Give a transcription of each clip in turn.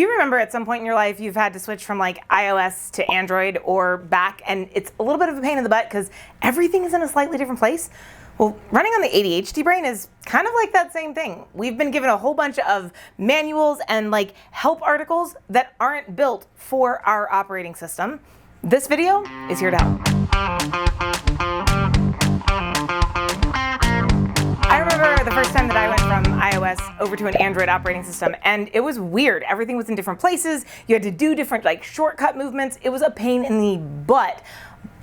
Do you remember at some point in your life you've had to switch from like iOS to Android or back, and it's a little bit of a pain in the butt because everything is in a slightly different place? Well, running on the ADHD brain is kind of like that same thing. We've been given a whole bunch of manuals and like help articles that aren't built for our operating system. This video is here to help. I remember the first time that I went from iOS over to an Android operating system, and it was weird. Everything was in different places. You had to do different like shortcut movements. It was a pain in the butt.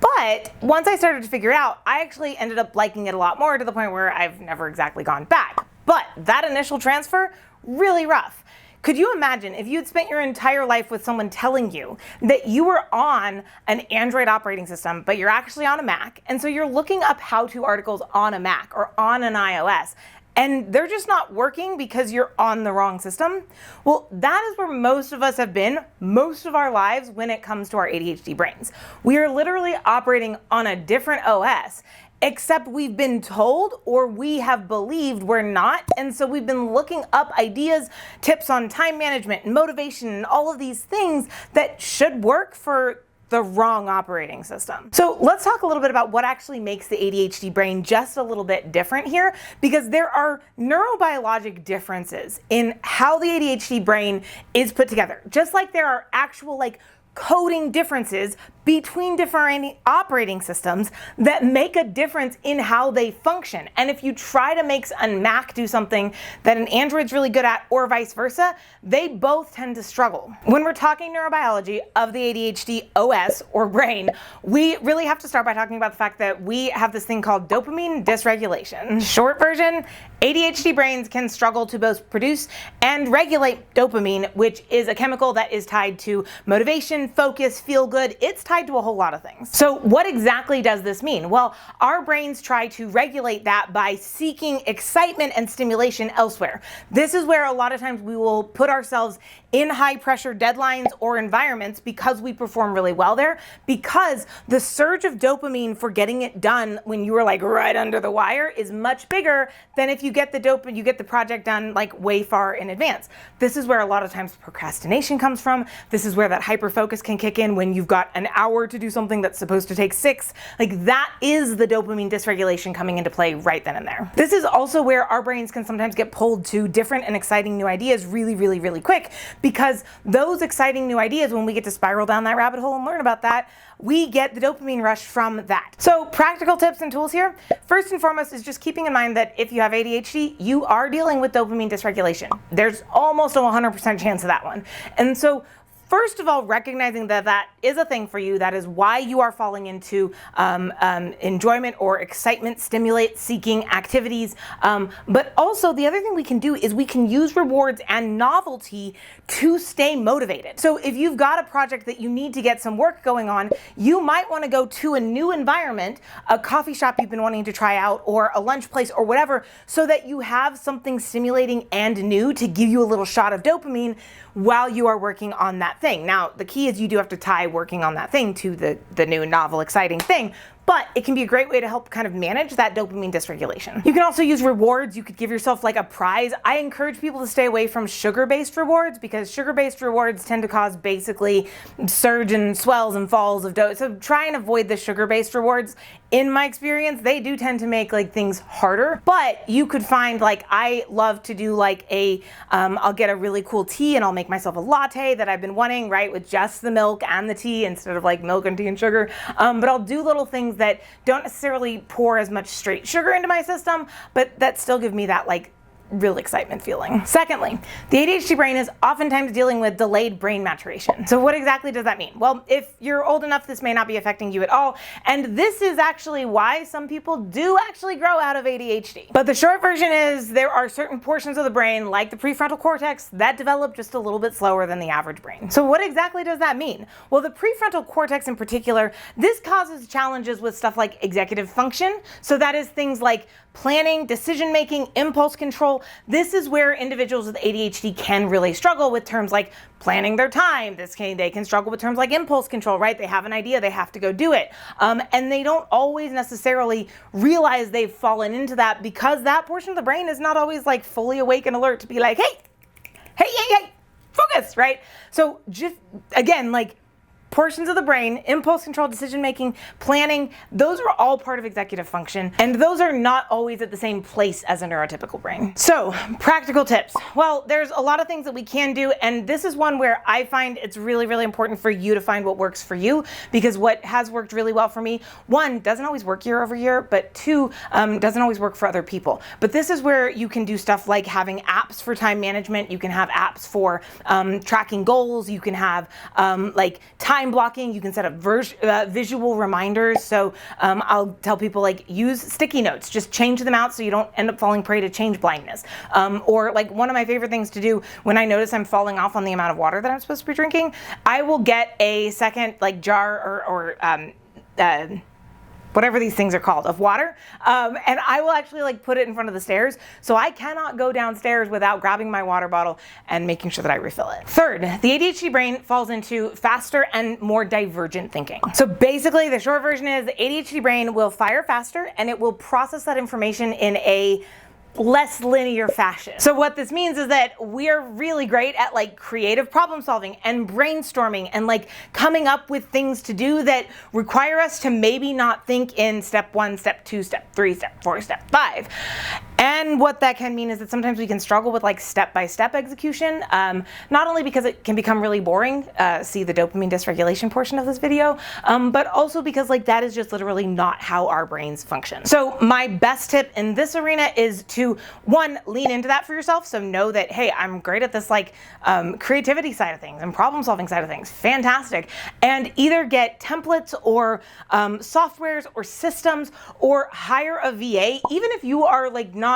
But once I started to figure it out, I actually ended up liking it a lot more, to the point where I've never exactly gone back. But that initial transfer, really rough. Could you imagine if you'd spent your entire life with someone telling you that you were on an Android operating system, but you're actually on a Mac, and so you're looking up how-to articles on a Mac or on an iOS, and they're just not working because you're on the wrong system? Well, that is where most of us have been most of our lives when it comes to our ADHD brains. We are literally operating on a different OS, except we've been told or we have believed we're not, and so we've been looking up ideas, tips on time management and motivation and all of these things that should work for the wrong operating system. So let's talk a little bit about what actually makes the ADHD brain just a little bit different here, because there are neurobiologic differences in how the ADHD brain is put together. Just like there are actual like coding differences between different operating systems that make a difference in how they function. And if you try to make a Mac do something that an Android's really good at, or vice versa, they both tend to struggle. When we're talking neurobiology of the ADHD OS or brain, we really have to start by talking about the fact that we have this thing called dopamine dysregulation. Short version, ADHD brains can struggle to both produce and regulate dopamine, which is a chemical that is tied to motivation, focus, feel good. It's tied to a whole lot of things. So what exactly does this mean? Well, our brains try to regulate that by seeking excitement and stimulation elsewhere. This is where a lot of times we will put ourselves in high pressure deadlines or environments because we perform really well there, because the surge of dopamine for getting it done when you were like right under the wire is much bigger than if you get the project done like way far in advance. This is where a lot of times procrastination comes from. This is where that hyperfocus can kick in when you've got an hour to do something that's supposed to take 6. Like, that is the dopamine dysregulation coming into play right then and there. This is also where our brains can sometimes get pulled to different and exciting new ideas really, really, really quick, because those exciting new ideas, when we get to spiral down that rabbit hole and learn about that, we get the dopamine rush from that. So practical tips and tools here. First and foremost is just keeping in mind that if you have ADHD, you are dealing with dopamine dysregulation. There's almost a 100% chance of that one. And so first of all, recognizing that that is a thing for you, that is why you are falling into enjoyment or excitement, seeking activities. But also the other thing we can do is we can use rewards and novelty to stay motivated. So if you've got a project that you need to get some work going on, you might want to go to a new environment, a coffee shop you've been wanting to try out, or a lunch place or whatever, so that you have something stimulating and new to give you a little shot of dopamine while you are working on that thing. Now, the key is you do have to tie working on that thing to the new, novel, exciting thing, but it can be a great way to help kind of manage that dopamine dysregulation. You can also use rewards. You could give yourself like a prize. I encourage people to stay away from sugar-based rewards, because sugar-based rewards tend to cause basically surge and swells and falls of dose. So try and avoid the sugar-based rewards. In my experience, they do tend to make like things harder, but you could find, like, I love to do like I'll get a really cool tea and I'll make myself a latte that I've been wanting, right, with just the milk and the tea instead of like milk and tea and sugar. But I'll do little things that don't necessarily pour as much straight sugar into my system, but that still give me that like real excitement feeling. Secondly, the ADHD brain is oftentimes dealing with delayed brain maturation. So what exactly does that mean? Well, if you're old enough, this may not be affecting you at all. And this is actually why some people do actually grow out of ADHD. But the short version is there are certain portions of the brain, like the prefrontal cortex, that develop just a little bit slower than the average brain. So what exactly does that mean? Well, the prefrontal cortex in particular, this causes challenges with stuff like executive function. So that is things like planning, decision-making, impulse control. This is where individuals with ADHD can really struggle with terms like planning their time. They can struggle with terms like impulse control, right? They have an idea, they have to go do it. And they don't always necessarily realize they've fallen into that, because that portion of the brain is not always like fully awake and alert to be like, hey, focus, right? So just, again, like, portions of the brain, impulse control, decision making, planning, those are all part of executive function, and those are not always at the same place as a neurotypical brain. So, practical tips. Well, there's a lot of things that we can do, and this is one where I find it's really, really important for you to find what works for you, because what has worked really well for me, one, doesn't always work year over year, but two, doesn't always work for other people. But this is where you can do stuff like having apps for time management, you can have apps for tracking goals, you can have like time blocking, you can set up visual reminders. So I'll tell people, like, use sticky notes, just change them out so you don't end up falling prey to change blindness. Or like, one of my favorite things to do when I notice I'm falling off on the amount of water that I'm supposed to be drinking, I will get a second like jar or whatever these things are called, of water, and I will actually like put it in front of the stairs, so I cannot go downstairs without grabbing my water bottle and making sure that I refill it. Third, the ADHD brain falls into faster and more divergent thinking. So basically, the short version is the ADHD brain will fire faster and it will process that information in a less linear fashion. So what this means is that we're really great at like creative problem solving and brainstorming and like coming up with things to do that require us to maybe not think in step 1, step 2, step 3, step 4, step 5. And what that can mean is that sometimes we can struggle with like step-by-step execution, not only because it can become really boring, see the dopamine dysregulation portion of this video, but also because like that is just literally not how our brains function. So my best tip in this arena is to, one, lean into that for yourself. So know that, hey, I'm great at this like creativity side of things and problem solving side of things, fantastic. And either get templates or softwares or systems, or hire a VA, even if you are like not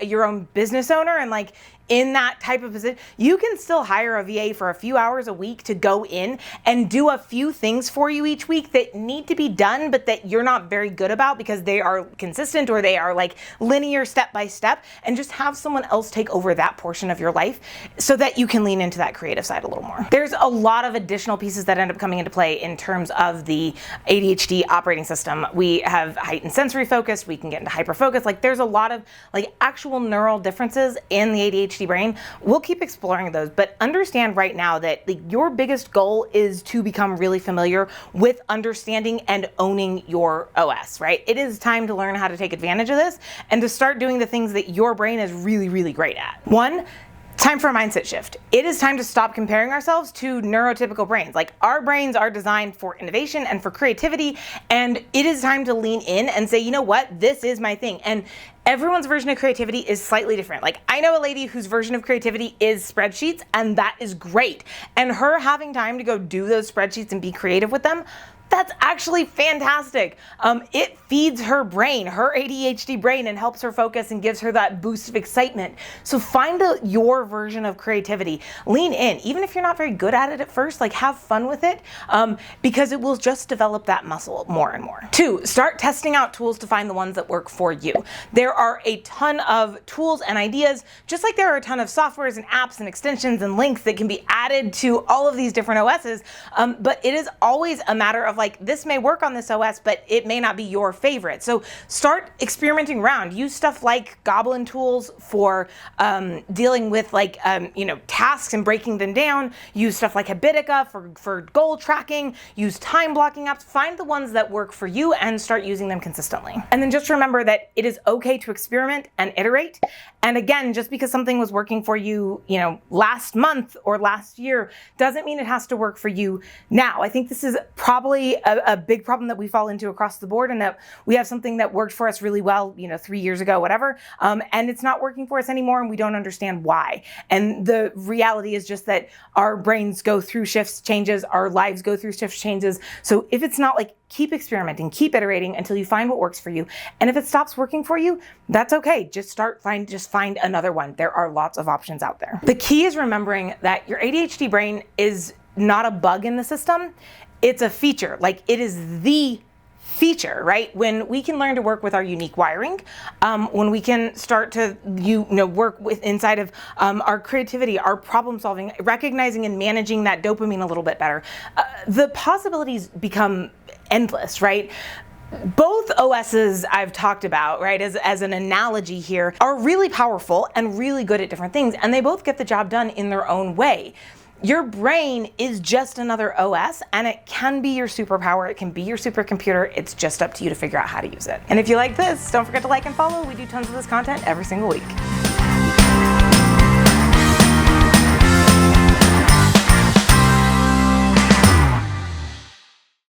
your own business owner and like in that type of position, you can still hire a VA for a few hours a week to go in and do a few things for you each week that need to be done, but that you're not very good about because they are consistent or they are like linear step by step, and just have someone else take over that portion of your life so that you can lean into that creative side a little more. There's a lot of additional pieces that end up coming into play in terms of the ADHD operating system. We have heightened sensory focus, we can get into hyperfocus. Like, there's a lot of like actual neural differences in the ADHD brain. We'll keep exploring those, but understand right now that like your biggest goal is to become really familiar with understanding and owning your OS, right? It is time to learn how to take advantage of this and to start doing the things that your brain is really, really great at. One, time for a mindset shift. It is time to stop comparing ourselves to neurotypical brains. Like, our brains are designed for innovation and for creativity, and it is time to lean in and say, you know what, this is my thing. And everyone's version of creativity is slightly different. Like, I know a lady whose version of creativity is spreadsheets, and that is great. And her having time to go do those spreadsheets and be creative with them, that's actually fantastic. It feeds her brain, her ADHD brain, and helps her focus and gives her that boost of excitement. So find your version of creativity. Lean in, even if you're not very good at it at first, like, have fun with it, because it will just develop that muscle more and more. Two, start testing out tools to find the ones that work for you. There are a ton of tools and ideas, just like there are a ton of softwares and apps and extensions and links that can be added to all of these different OSs, but it is always a matter of like, this may work on this OS, but it may not be your favorite. So start experimenting around. Use stuff like Goblin tools for dealing with like, tasks and breaking them down. Use stuff like Habitica for goal tracking. Use time blocking apps. Find the ones that work for you and start using them consistently. And then just remember that it is okay to experiment and iterate. And again, just because something was working for you, last month or last year, doesn't mean it has to work for you now. I think this is probably a big problem that we fall into across the board, and that we have something that worked for us really well, 3 years ago, whatever, and it's not working for us anymore, and we don't understand why. And the reality is just that our brains go through shifts, changes, our lives go through shifts, changes. So if it's not, like, keep experimenting, keep iterating until you find what works for you. And if it stops working for you, that's okay. Just find another one. There are lots of options out there. The key is remembering that your ADHD brain is not a bug in the system. It's a feature. Like, it is the feature, right? When we can learn to work with our unique wiring, when we can start to work with inside of our creativity, our problem solving, recognizing and managing that dopamine a little bit better, the possibilities become endless, right? Both OSs I've talked about, right, as an analogy here, are really powerful and really good at different things, and they both get the job done in their own way. Your brain is just another OS, and it can be your superpower, it can be your supercomputer, it's just up to you to figure out how to use it. And if you like this, don't forget to like and follow. We do tons of this content every single week.